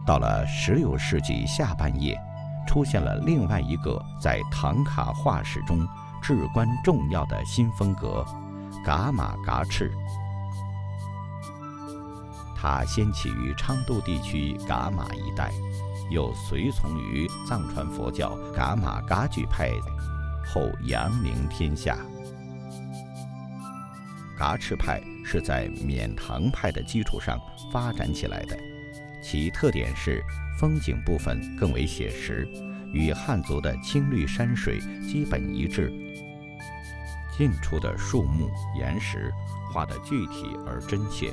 到了16世纪下半叶，出现了另外一个在唐卡画史中至关重要的新风格——噶玛噶赤。它先起于昌都地区噶玛一带，又随从于藏传佛教噶玛噶举派，后扬名天下。噶赤派是在缅唐派的基础上发展起来的，其特点是风景部分更为写实，与汉族的青绿山水基本一致。近处的树木、岩石画得具体而真切，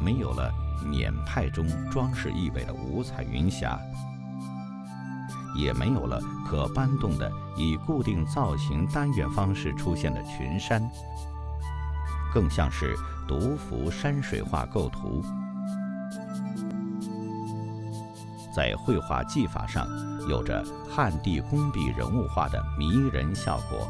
没有了缅派中装饰意味的五彩云霞，也没有了可搬动的以固定造型单元方式出现的群山，更像是独幅山水画构图。在绘画技法上，有着汉地工笔人物画的迷人效果，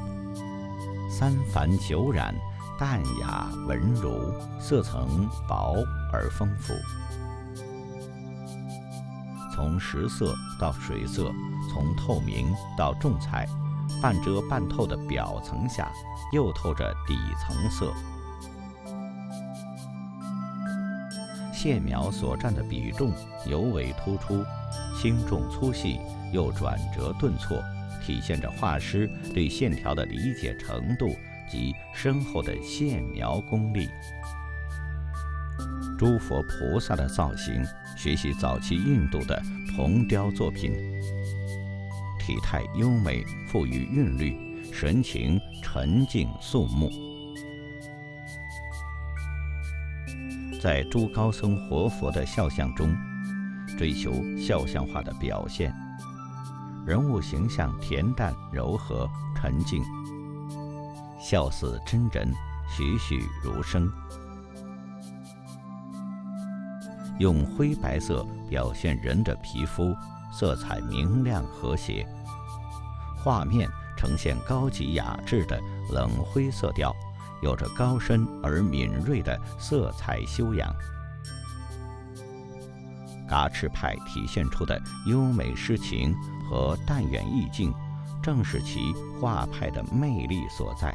三繁九染，淡雅文如，色层薄而丰富。从实色到水色，从透明到重彩，半遮半透的表层下，又透着底层色。线描所占的比重尤为突出，轻重粗细又转折顿挫，体现着画师对线条的理解程度及深厚的线描功力。诸佛菩萨的造型学习早期印度的铜雕作品，体态优美，富于韵律，神情沉静肃穆。在诸高僧活佛的肖像中，追求肖像画的表现，人物形象恬淡柔和沉静，笑似真人，栩栩如生。用灰白色表现人的皮肤，色彩明亮和谐，画面呈现高级雅致的冷灰色调，有着高深而敏锐的色彩修养。噶赤派体现出的优美诗情和淡远意境，正是其画派的魅力所在。